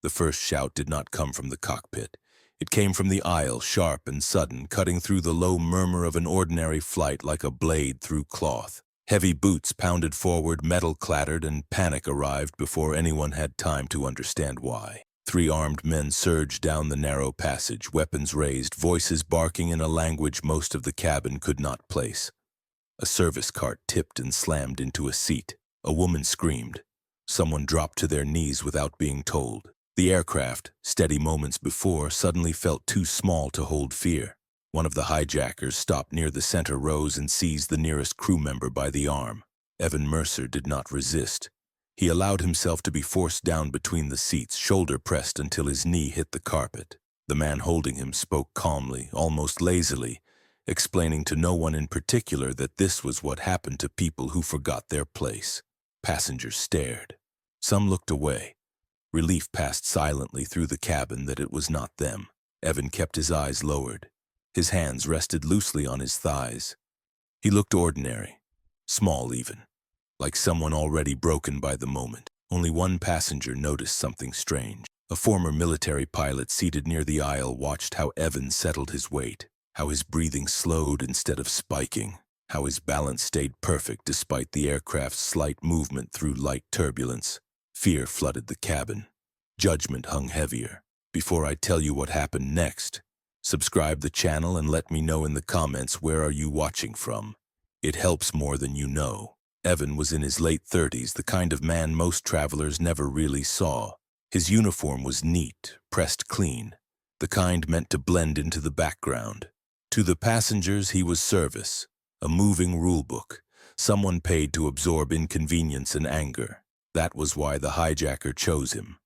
The first shout did not come from the cockpit. It came from the aisle, sharp and sudden, cutting through the low murmur of an ordinary flight like a blade through cloth. Heavy boots pounded forward, metal clattered, and panic arrived before anyone had time to understand why. 3 armed men surged down the narrow passage, weapons raised, voices barking in a language most of the cabin could not place. A service cart tipped and slammed into a seat. A woman screamed. Someone dropped to their knees without being told. The aircraft, steady moments before, suddenly felt too small to hold fear. One of the hijackers stopped near the center rows and seized the nearest crew member by the arm. Evan Mercer did not resist. He allowed himself to be forced down between the seats, shoulder pressed until his knee hit the carpet. The man holding him spoke calmly, almost lazily, explaining to no one in particular that this was what happened to people who forgot their place. Passengers stared. Some looked away. Relief passed silently through the cabin that it was not them. Evan kept his eyes lowered. His hands rested loosely on his thighs. He looked ordinary, small even, like someone already broken by the moment. Only one passenger noticed something strange. A former military pilot seated near the aisle watched how Evan settled his weight, how his breathing slowed instead of spiking, how his balance stayed perfect despite the aircraft's slight movement through light turbulence. Fear flooded the cabin. Judgment hung heavier. Before I tell you what happened next, subscribe the channel and let me know in the comments where are you watching from. It helps more than you know. Evan was in his late 30s, the kind of man most travelers never really saw. His uniform was neat, pressed clean, the kind meant to blend into the background. To the passengers, he was service, a moving rulebook, someone paid to absorb inconvenience and anger. That was why the hijacker chose him.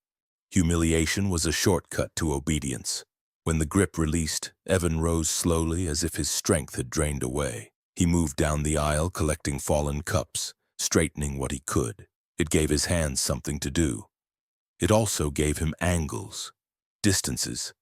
Humiliation was a shortcut to obedience. When the grip released, Evan rose slowly as if his strength had drained away. He moved down the aisle, collecting fallen cups, straightening what he could. It gave his hands something to do. It also gave him angles, distances,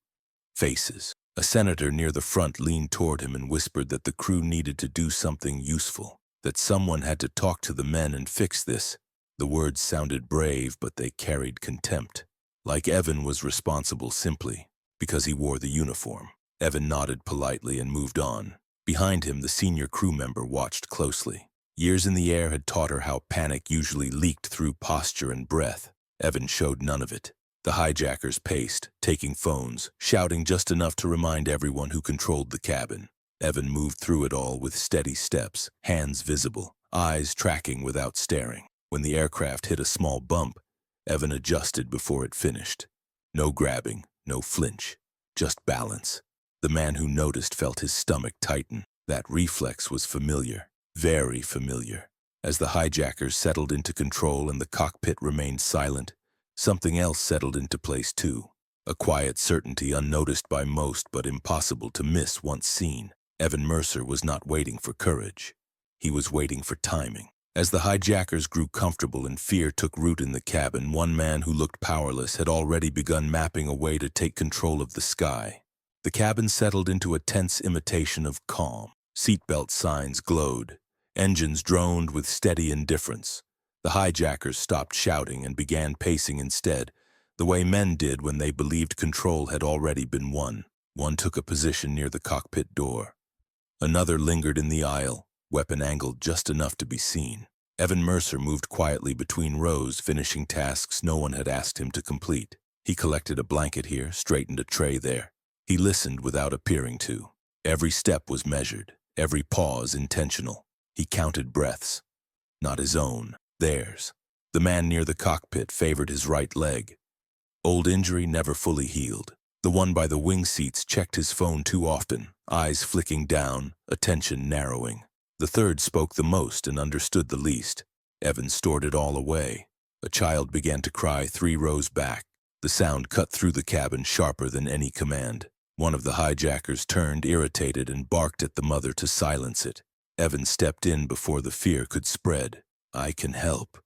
faces. A senator near the front leaned toward him and whispered that the crew needed to do something useful, that someone had to talk to the men and fix this. The words sounded brave, but they carried contempt. Like Evan was responsible simply because he wore the uniform. Evan nodded politely and moved on. Behind him, the senior crew member watched closely. Years in the air had taught her how panic usually leaked through posture and breath. Evan showed none of it. The hijackers paced, taking phones, shouting just enough to remind everyone who controlled the cabin. Evan moved through it all with steady steps, hands visible, eyes tracking without staring. When the aircraft hit a small bump, Evan adjusted before it finished. No grabbing, no flinch, just balance. The man who noticed felt his stomach tighten. That reflex was familiar, very familiar. As the hijackers settled into control and the cockpit remained silent, something else settled into place too. A quiet certainty unnoticed by most but impossible to miss once seen. Evan Mercer was not waiting for courage. He was waiting for timing. As the hijackers grew comfortable and fear took root in the cabin, one man who looked powerless had already begun mapping a way to take control of the sky. The cabin settled into a tense imitation of calm. Seatbelt signs glowed. Engines droned with steady indifference. The hijackers stopped shouting and began pacing instead, the way men did when they believed control had already been won. One took a position near the cockpit door. Another lingered in the aisle, weapon angled just enough to be seen. Evan Mercer moved quietly between rows, finishing tasks no one had asked him to complete. He collected a blanket here, straightened a tray there. He listened without appearing to. Every step was measured, every pause intentional. He counted breaths. Not his own, theirs. The man near the cockpit favored his right leg. Old injury never fully healed. The one by the wing seats checked his phone too often, eyes flicking down, attention narrowing. The third spoke the most and understood the least. Evan stored it all away. A child began to cry 3 rows back. The sound cut through the cabin sharper than any command. One of the hijackers turned, irritated, and barked at the mother to silence it. Evan stepped in before the fear could spread. "I can help,"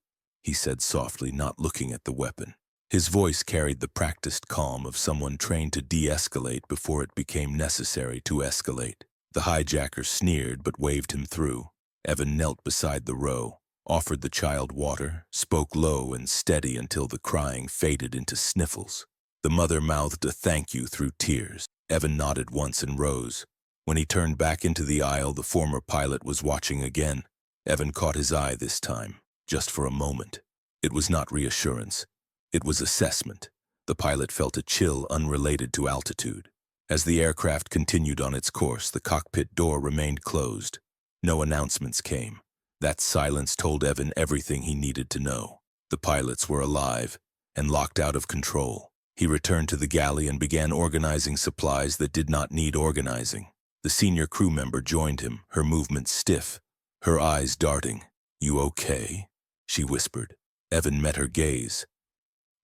he said softly, not looking at the weapon. His voice carried the practiced calm of someone trained to de-escalate before it became necessary to escalate. The hijacker sneered but waved him through. Evan knelt beside the row, offered the child water, spoke low and steady until the crying faded into sniffles. The mother mouthed a thank you through tears. Evan nodded once and rose. When he turned back into the aisle, the former pilot was watching again. Evan caught his eye this time, just for a moment. It was not reassurance. It was assessment. The pilot felt a chill unrelated to altitude. As the aircraft continued on its course, the cockpit door remained closed. No announcements came. That silence told Evan everything he needed to know. The pilots were alive and locked out of control. He returned to the galley and began organizing supplies that did not need organizing. The senior crew member joined him, her movements stiff, her eyes darting. "You okay?" she whispered. Evan met her gaze.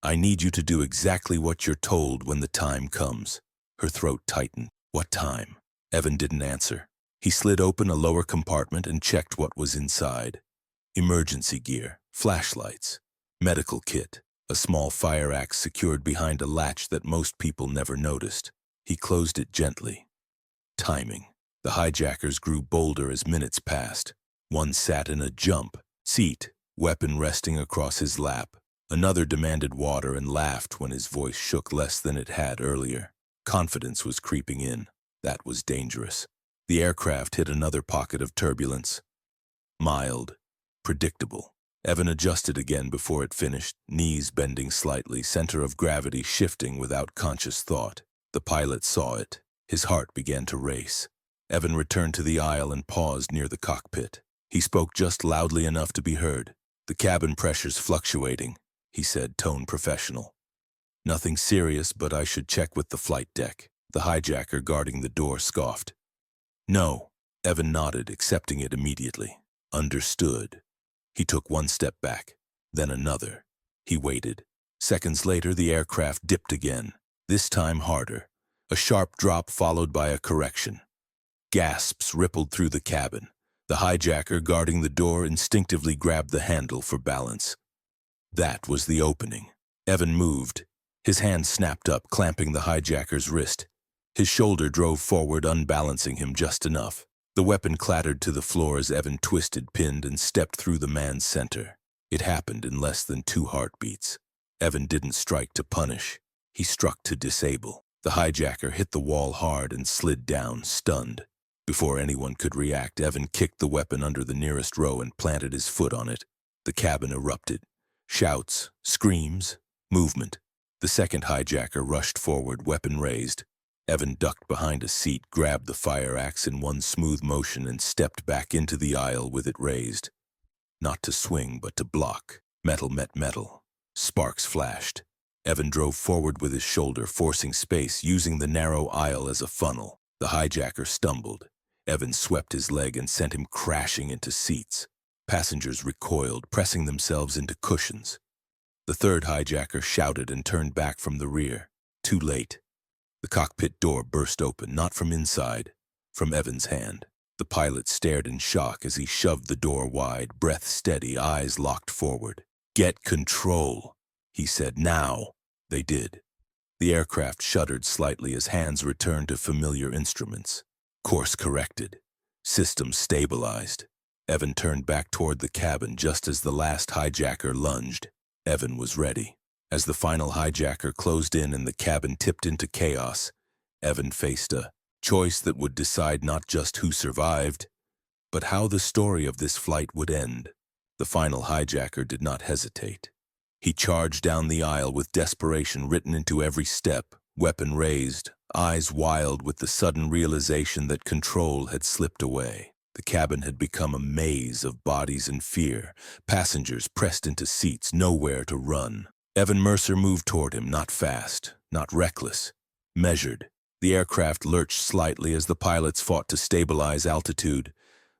"I need you to do exactly what you're told when the time comes." Her throat tightened. "What time?" Evan didn't answer. He slid open a lower compartment and checked what was inside. Emergency gear, flashlights, medical kit, a small fire axe secured behind a latch that most people never noticed. He closed it gently. Timing. The hijackers grew bolder as minutes passed. One sat in a jump seat, weapon resting across his lap. Another demanded water and laughed when his voice shook less than it had earlier. Confidence was creeping in. That was dangerous. The aircraft hit another pocket of turbulence. Mild, predictable. Evan adjusted again before it finished, knees bending slightly, center of gravity shifting without conscious thought. The pilot saw it. His heart began to race. Evan returned to the aisle and paused near the cockpit. He spoke just loudly enough to be heard. "The cabin pressure's fluctuating," he said, tone professional. "Nothing serious, but I should check with the flight deck." The hijacker guarding the door scoffed. "No." Evan nodded, accepting it immediately. "Understood." He took one step back, then another. He waited. Seconds later, the aircraft dipped again, this time harder. A sharp drop followed by a correction. Gasps rippled through the cabin. The hijacker guarding the door instinctively grabbed the handle for balance. That was the opening. Evan moved. His hand snapped up, clamping the hijacker's wrist. His shoulder drove forward, unbalancing him just enough. The weapon clattered to the floor as Evan twisted, pinned, and stepped through the man's center. It happened in less than 2 heartbeats. Evan didn't strike to punish. He struck to disable. The hijacker hit the wall hard and slid down, stunned. Before anyone could react, Evan kicked the weapon under the nearest row and planted his foot on it. The cabin erupted. Shouts, screams, movement. The second hijacker rushed forward, weapon raised. Evan ducked behind a seat, grabbed the fire axe in one smooth motion, and stepped back into the aisle with it raised. Not to swing, but to block. Metal met metal. Sparks flashed. Evan drove forward with his shoulder, forcing space, using the narrow aisle as a funnel. The hijacker stumbled. Evan swept his leg and sent him crashing into seats. Passengers recoiled, pressing themselves into cushions. The third hijacker shouted and turned back from the rear. Too late. The cockpit door burst open, not from inside, from Evan's hand. The pilot stared in shock as he shoved the door wide, breath steady, eyes locked forward. "Get control," he said. "Now." They did. The aircraft shuddered slightly as hands returned to familiar instruments. Course corrected. System stabilized. Evan turned back toward the cabin just as the last hijacker lunged. Evan was ready. As the final hijacker closed in and the cabin tipped into chaos, Evan faced a choice that would decide not just who survived, but how the story of this flight would end. The final hijacker did not hesitate. He charged down the aisle with desperation written into every step, weapon raised, eyes wild with the sudden realization that control had slipped away. The cabin had become a maze of bodies and fear, passengers pressed into seats, nowhere to run. Evan Mercer moved toward him, not fast, not reckless, measured. The aircraft lurched slightly as the pilots fought to stabilize altitude,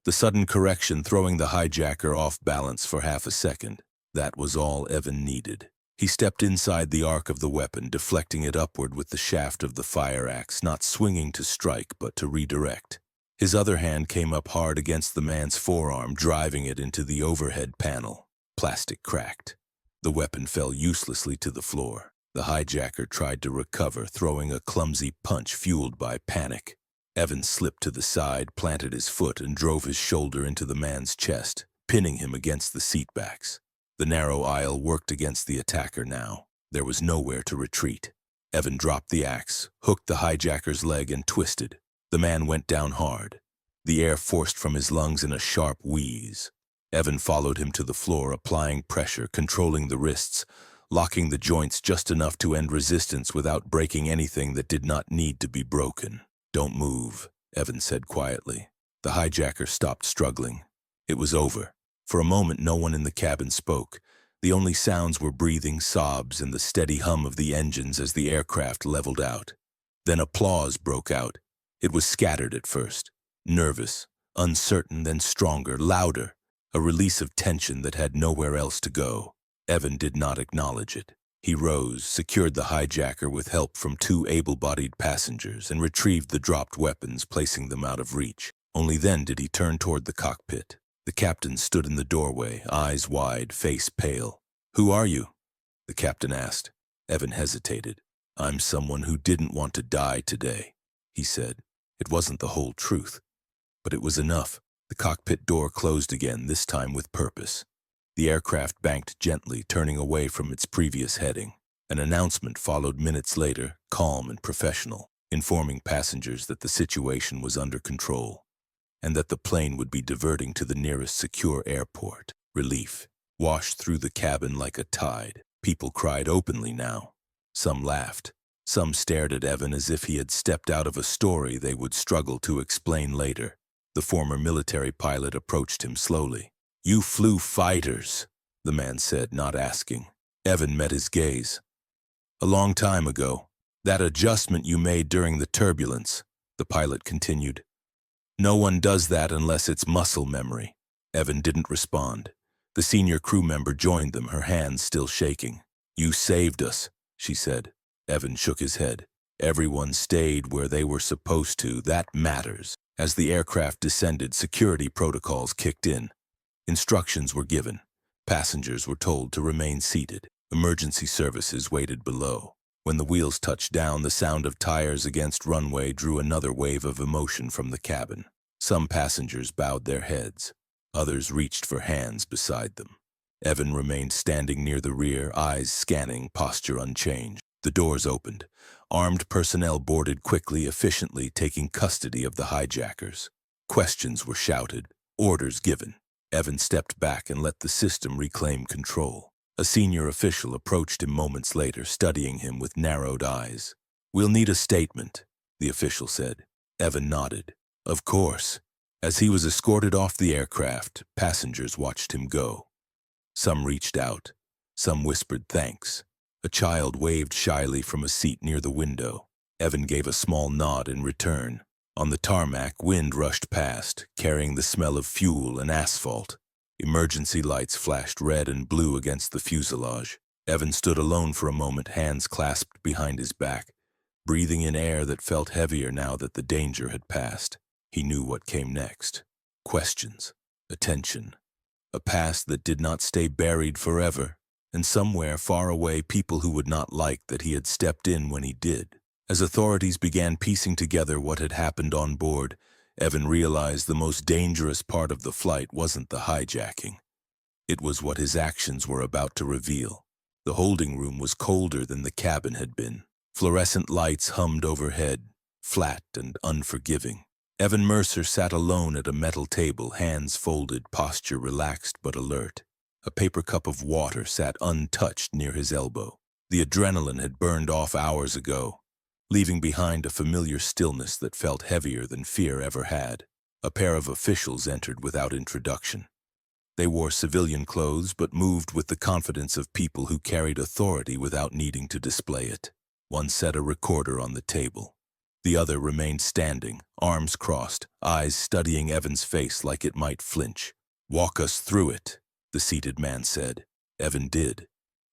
the sudden correction throwing the hijacker off balance for half a second. That was all Evan needed. He stepped inside the arc of the weapon, deflecting it upward with the shaft of the fire axe, not swinging to strike, but to redirect. His other hand came up hard against the man's forearm, driving it into the overhead panel. Plastic cracked. The weapon fell uselessly to the floor. The hijacker tried to recover, throwing a clumsy punch fueled by panic. Evan slipped to the side, planted his foot, and drove his shoulder into the man's chest, pinning him against the seatbacks. The narrow aisle worked against the attacker now. There was nowhere to retreat. Evan dropped the axe, hooked the hijacker's leg, and twisted. The man went down hard. The air forced from his lungs in a sharp wheeze. Evan followed him to the floor, applying pressure, controlling the wrists, locking the joints just enough to end resistance without breaking anything that did not need to be broken. "Don't move," Evan said quietly. The hijacker stopped struggling. It was over. For a moment, no one in the cabin spoke. The only sounds were breathing sobs and the steady hum of the engines as the aircraft leveled out. Then applause broke out. It was scattered at first. Nervous, uncertain, then stronger, louder. A release of tension that had nowhere else to go. Evan did not acknowledge it. He rose, secured the hijacker with help from 2 able-bodied passengers, and retrieved the dropped weapons, placing them out of reach. Only then did he turn toward the cockpit. The captain stood in the doorway, eyes wide, face pale. "Who are you?" the captain asked. Evan hesitated. "I'm someone who didn't want to die today," he said. It wasn't the whole truth, but it was enough. The cockpit door closed again, this time with purpose. The aircraft banked gently, turning away from its previous heading. An announcement followed minutes later, calm and professional, informing passengers that the situation was under control, and that the plane would be diverting to the nearest secure airport. Relief washed through the cabin like a tide. People cried openly now. Some laughed. Some stared at Evan as if he had stepped out of a story they would struggle to explain later. The former military pilot approached him slowly. "You flew fighters," the man said, not asking. Evan met his gaze. "A long time ago. That adjustment you made during the turbulence," the pilot continued. "No one does that unless it's muscle memory." Evan didn't respond. The senior crew member joined them, her hands still shaking. "You saved us," she said. Evan shook his head. "Everyone stayed where they were supposed to. That matters." As the aircraft descended, security protocols kicked in. Instructions were given. Passengers were told to remain seated. Emergency services waited below. When the wheels touched down, the sound of tires against runway drew another wave of emotion from the cabin. Some passengers bowed their heads. Others reached for hands beside them. Evan remained standing near the rear, eyes scanning, posture unchanged. The doors opened. Armed personnel boarded quickly, efficiently, taking custody of the hijackers. Questions were shouted, orders given. Evan stepped back and let the system reclaim control. A senior official approached him moments later, studying him with narrowed eyes. "We'll need a statement," the official said. Evan nodded. "Of course." As he was escorted off the aircraft, passengers watched him go. Some reached out. Some whispered thanks. A child waved shyly from a seat near the window. Evan gave a small nod in return. On the tarmac, wind rushed past, carrying the smell of fuel and asphalt. Emergency lights flashed red and blue against the fuselage. Evan stood alone for a moment, hands clasped behind his back, breathing in air that felt heavier now that the danger had passed. He knew what came next. Questions. Attention. A past that did not stay buried forever. And somewhere far away, people who would not like that he had stepped in when he did. As authorities began piecing together what had happened on board, Evan realized the most dangerous part of the flight wasn't the hijacking. It was what his actions were about to reveal. The holding room was colder than the cabin had been. Fluorescent lights hummed overhead, flat and unforgiving. Evan Mercer sat alone at a metal table, hands folded, posture relaxed but alert. A paper cup of water sat untouched near his elbow. The adrenaline had burned off hours ago, leaving behind a familiar stillness that felt heavier than fear ever had. A pair of officials entered without introduction. They wore civilian clothes but moved with the confidence of people who carried authority without needing to display it. One set a recorder on the table. The other remained standing, arms crossed, eyes studying Evan's face like it might flinch. "Walk us through it," the seated man said. Evan did.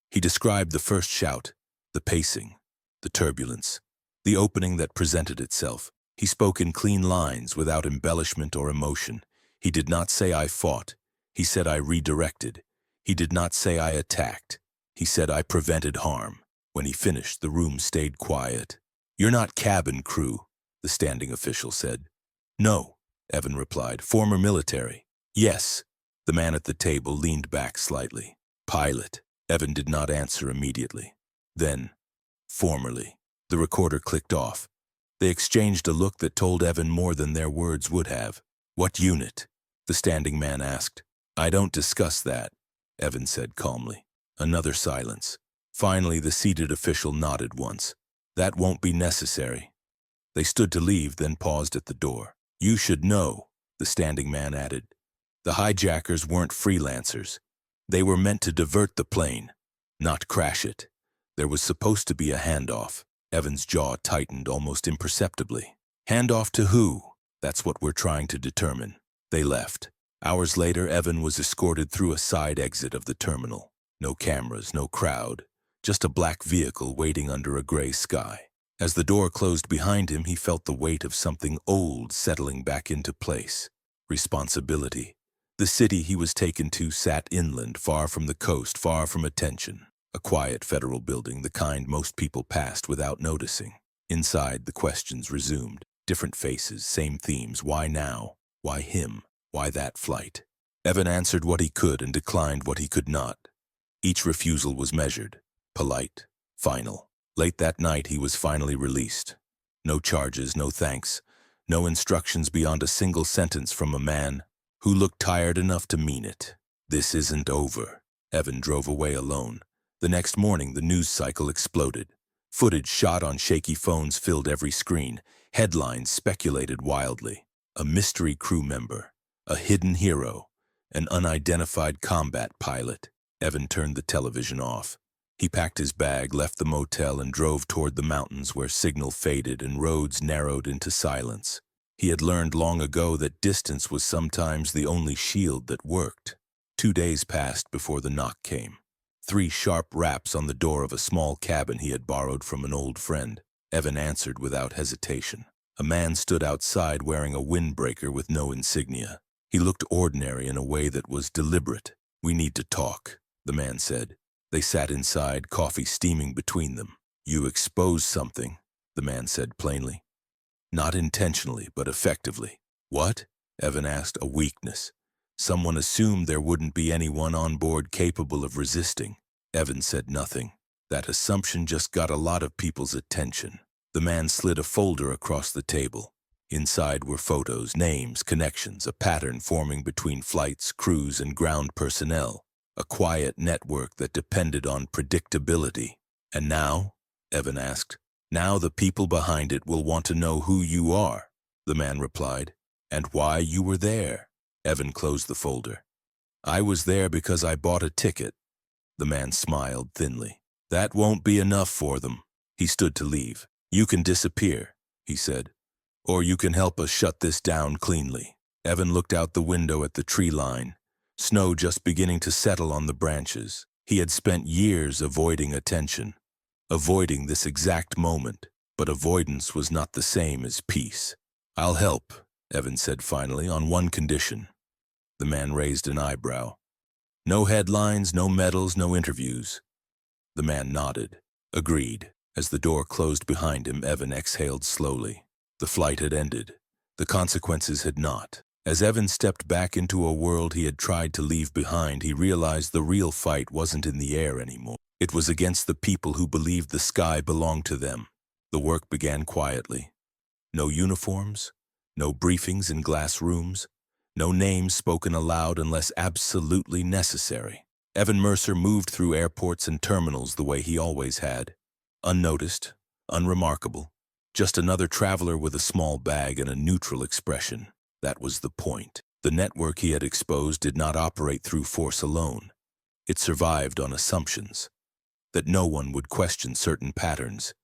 He described the first shout, the pacing, the turbulence, the opening that presented itself. He spoke in clean lines, without embellishment or emotion. He did not say "I fought." He said "I redirected." He did not say "I attacked." He said "I prevented harm." When he finished, the room stayed quiet. "You're not cabin crew," the standing official said. "No," Evan replied. "Former military." "Yes." The man at the table leaned back slightly. "Pilot." Evan did not answer immediately. Then, "Formerly." The recorder clicked off. They exchanged a look that told Evan more than their words would have. "What unit?" the standing man asked. "I don't discuss that," Evan said calmly. Another silence. Finally, the seated official nodded once. "That won't be necessary." They stood to leave, then paused at the door. "You should know," the standing man added. "The hijackers weren't freelancers. They were meant to divert the plane, not crash it. There was supposed to be a handoff." Evan's jaw tightened almost imperceptibly. "Handoff to who?" "That's what we're trying to determine." They left. Hours later, Evan was escorted through a side exit of the terminal. No cameras, no crowd, just a black vehicle waiting under a gray sky. As the door closed behind him, he felt the weight of something old settling back into place. Responsibility. The city he was taken to sat inland, far from the coast, far from attention. A quiet federal building, the kind most people passed without noticing. Inside, the questions resumed. Different faces, same themes. Why now? Why him? Why that flight? Evan answered what he could and declined what he could not. Each refusal was measured, polite, final. Late that night, he was finally released. No charges, no thanks, no instructions beyond a single sentence from a man who looked tired enough to mean it. "This isn't over." Evan drove away alone. The next morning, the news cycle exploded. Footage shot on shaky phones filled every screen. Headlines speculated wildly. A mystery crew member, a hidden hero, an unidentified combat pilot. Evan turned the television off. He packed his bag, left the motel, and drove toward the mountains where signal faded and roads narrowed into silence. He had learned long ago that distance was sometimes the only shield that worked. 2 days passed before the knock came. 3 sharp raps on the door of a small cabin he had borrowed from an old friend. Evan answered without hesitation. A man stood outside wearing a windbreaker with no insignia. He looked ordinary in a way that was deliberate. "We need to talk," the man said. They sat inside, coffee steaming between them. "You exposed something," the man said plainly. "Not intentionally, but effectively." "What?" Evan asked. "A weakness. Someone assumed there wouldn't be anyone on board capable of resisting." Evan said nothing. That assumption just got a lot of people's attention. The man slid a folder across the table. Inside were photos, names, connections, a pattern forming between flights, crews, and ground personnel. A quiet network that depended on predictability. "And now?" Evan asked. "Now the people behind it will want to know who you are," the man replied, "and why you were there." Evan closed the folder. "I was there because I bought a ticket." The man smiled thinly. "That won't be enough for them." He stood to leave. "You can disappear," he said, "or you can help us shut this down cleanly." Evan looked out the window at the tree line, snow just beginning to settle on the branches. He had spent years avoiding attention, avoiding this exact moment, but avoidance was not the same as peace. "I'll help," Evan said finally, "on one condition." The man raised an eyebrow. "No headlines, no medals, no interviews." The man nodded. Agreed. As the door closed behind him, Evan exhaled slowly. The flight had ended. The consequences had not. As Evan stepped back into a world he had tried to leave behind, he realized the real fight wasn't in the air anymore. It was against the people who believed the sky belonged to them. The work began quietly. No uniforms, no briefings in glass rooms, no names spoken aloud unless absolutely necessary. Evan Mercer moved through airports and terminals the way he always had. Unnoticed, unremarkable, just another traveler with a small bag and a neutral expression. That was the point. The network he had exposed did not operate through force alone. It survived on assumptions. That no one would question certain patterns.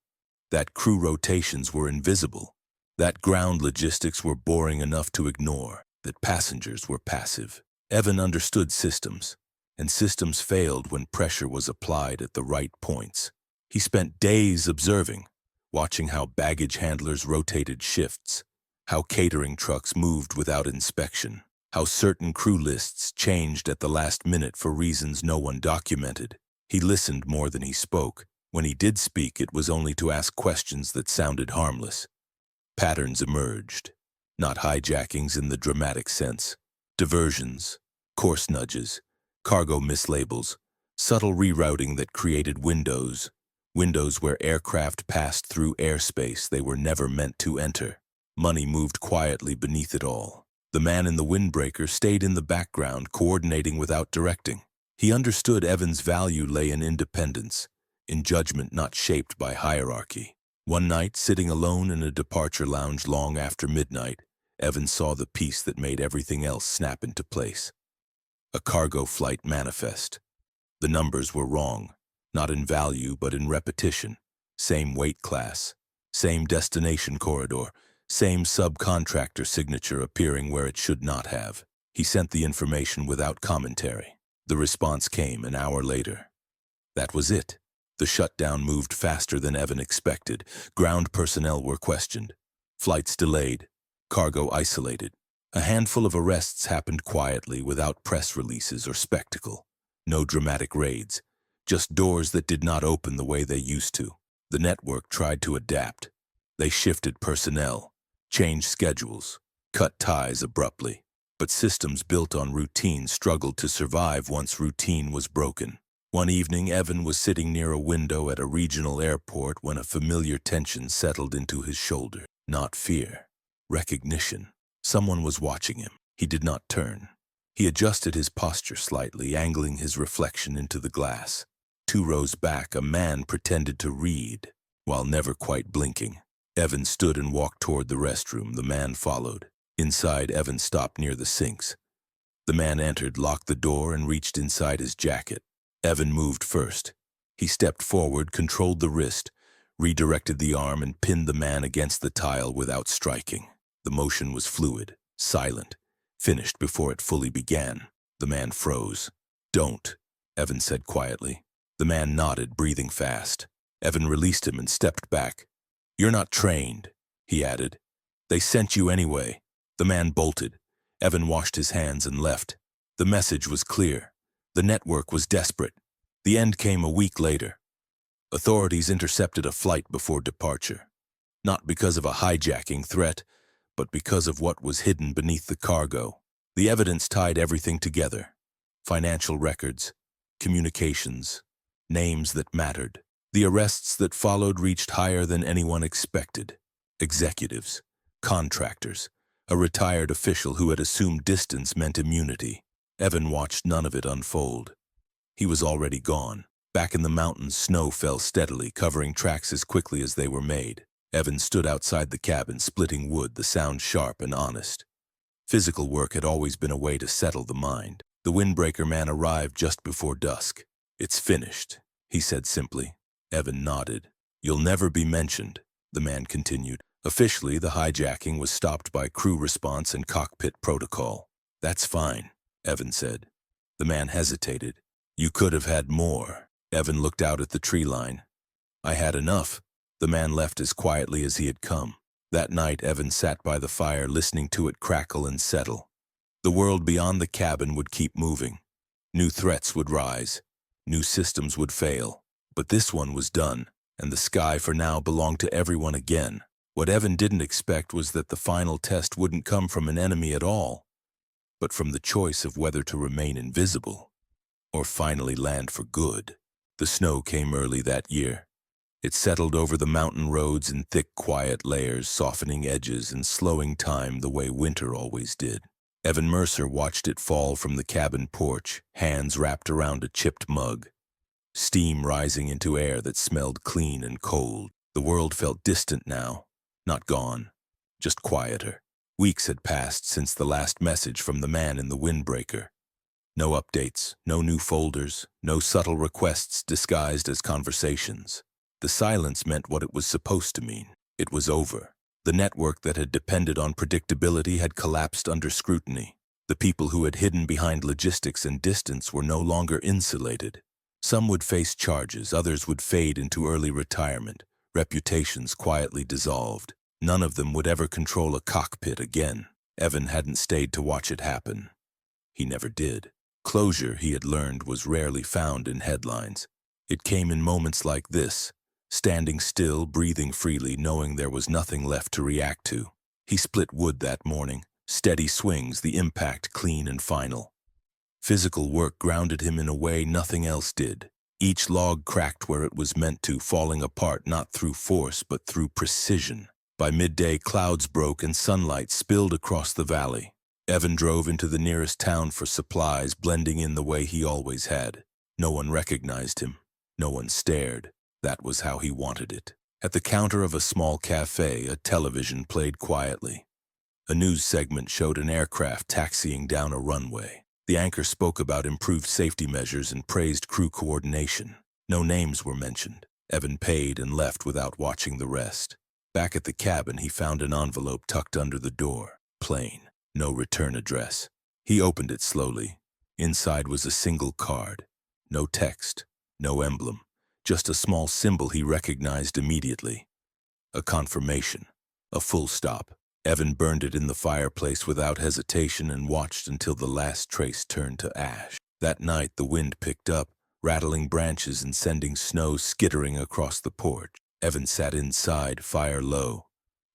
That crew rotations were invisible. That ground logistics were boring enough to ignore. That passengers were passive. Evan understood systems, and systems failed when pressure was applied at the right points. He spent days observing, watching how baggage handlers rotated shifts, how catering trucks moved without inspection, how certain crew lists changed at the last minute for reasons no one documented. He listened more than he spoke. When he did speak, it was only to ask questions that sounded harmless. Patterns emerged, not hijackings in the dramatic sense. Diversions, course nudges, cargo mislabels, subtle rerouting that created windows Windows where aircraft passed through airspace they were never meant to enter. Money moved quietly beneath it all. The man in the windbreaker stayed in the background, coordinating without directing. He understood Evan's value lay in independence, in judgment not shaped by hierarchy. One night, sitting alone in a departure lounge long after midnight, Evan saw the piece that made everything else snap into place. A cargo flight manifest. The numbers were wrong, not in value but in repetition. Same weight class, same destination corridor, same subcontractor signature appearing where it should not have. He sent the information without commentary. The response came an hour later. That was it. The shutdown moved faster than Evan expected. Ground personnel were questioned. Flights delayed. Cargo isolated. A handful of arrests happened quietly without press releases or spectacle. No dramatic raids. Just doors that did not open the way they used to. The network tried to adapt. They shifted personnel, changed schedules, cut ties abruptly. But systems built on routine struggled to survive once routine was broken. One evening, Evan was sitting near a window at a regional airport when a familiar tension settled into his shoulder. Not fear, recognition. Someone was watching him. He did not turn. He adjusted his posture slightly, angling his reflection into the glass. 2 rows back, a man pretended to read, while never quite blinking. Evan stood and walked toward the restroom. The man followed. Inside, Evan stopped near the sinks. The man entered, locked the door, and reached inside his jacket. Evan moved first. He stepped forward, controlled the wrist, redirected the arm, and pinned the man against the tile without striking. The motion was fluid, silent, finished before it fully began. The man froze. "Don't," Evan said quietly. The man nodded, breathing fast. Evan released him and stepped back. "You're not trained," he added. "They sent you anyway." The man bolted. Evan washed his hands and left. The message was clear. The network was desperate. The end came a week later. Authorities intercepted a flight before departure. Not because of a hijacking threat, but because of what was hidden beneath the cargo. The evidence tied everything together. Financial records, communications, names that mattered. The arrests that followed reached higher than anyone expected. Executives, contractors, a retired official who had assumed distance meant immunity. Evan watched none of it unfold. He was already gone. Back in the mountains, snow fell steadily, covering tracks as quickly as they were made. Evan stood outside the cabin, splitting wood, the sound sharp and honest. Physical work had always been a way to settle the mind. The windbreaker man arrived just before dusk. "It's finished," he said simply. Evan nodded. "You'll never be mentioned," the man continued. "Officially, the hijacking was stopped by crew response and cockpit protocol." "That's fine," Evan said. The man hesitated. "You could have had more." Evan looked out at the tree line. "I had enough." The man left as quietly as he had come. That night, Evan sat by the fire, listening to it crackle and settle. The world beyond the cabin would keep moving. New threats would rise. New systems would fail. But this one was done, and the sky for now belonged to everyone again. What Evan didn't expect was that the final test wouldn't come from an enemy at all, but from the choice of whether to remain invisible or finally land for good. The snow came early that year. It settled over the mountain roads in thick, quiet layers, softening edges and slowing time the way winter always did. Evan Mercer watched it fall from the cabin porch, hands wrapped around a chipped mug, steam rising into air that smelled clean and cold. The world felt distant now, not gone, just quieter. Weeks had passed since the last message from the man in the windbreaker. No updates, no new folders, no subtle requests disguised as conversations. The silence meant what it was supposed to mean. It was over. The network that had depended on predictability had collapsed under scrutiny. The people who had hidden behind logistics and distance were no longer insulated. Some would face charges, others would fade into early retirement, reputations quietly dissolved. None of them would ever control a cockpit again. Evan hadn't stayed to watch it happen. He never did. Closure, he had learned, was rarely found in headlines. It came in moments like this, standing still, breathing freely, knowing there was nothing left to react to. He split wood that morning, steady swings, the impact clean and final. Physical work grounded him in a way nothing else did. Each log cracked where it was meant to, falling apart not through force but through precision. By midday, clouds broke and sunlight spilled across the valley. Evan drove into the nearest town for supplies, blending in the way he always had. No one recognized him. No one stared. That was how he wanted it. At the counter of a small cafe, a television played quietly. A news segment showed an aircraft taxiing down a runway. The anchor spoke about improved safety measures and praised crew coordination. No names were mentioned. Evan paid and left without watching the rest. Back at the cabin, he found an envelope tucked under the door. Plain. No return address. He opened it slowly. Inside was a single card. No text. No emblem. Just a small symbol he recognized immediately. A confirmation. A full stop. Evan burned it in the fireplace without hesitation and watched until the last trace turned to ash. That night, the wind picked up, rattling branches and sending snow skittering across the porch. Evan sat inside, fire low,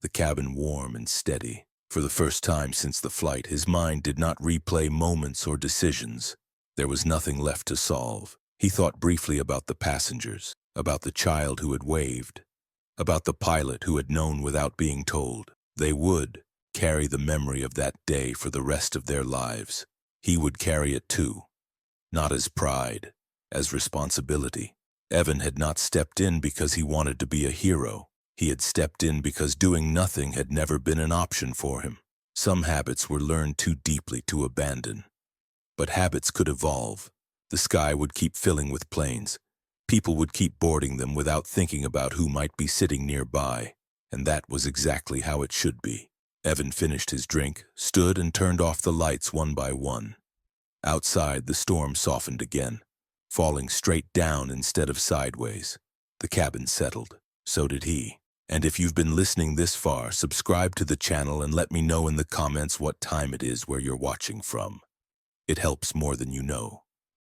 the cabin warm and steady. For the first time since the flight, his mind did not replay moments or decisions. There was nothing left to solve. He thought briefly about the passengers, about the child who had waved, about the pilot who had known without being told. They would carry the memory of that day for the rest of their lives. He would carry it too, not as pride, as responsibility. Evan had not stepped in because he wanted to be a hero. He had stepped in because doing nothing had never been an option for him. Some habits were learned too deeply to abandon. But habits could evolve. The sky would keep filling with planes. People would keep boarding them without thinking about who might be sitting nearby. And that was exactly how it should be. Evan finished his drink, stood and turned off the lights one by one. Outside, the storm softened again, falling straight down instead of sideways. The cabin settled. So did he. And if you've been listening this far, subscribe to the channel and let me know in the comments what time it is where you're watching from. It helps more than you know.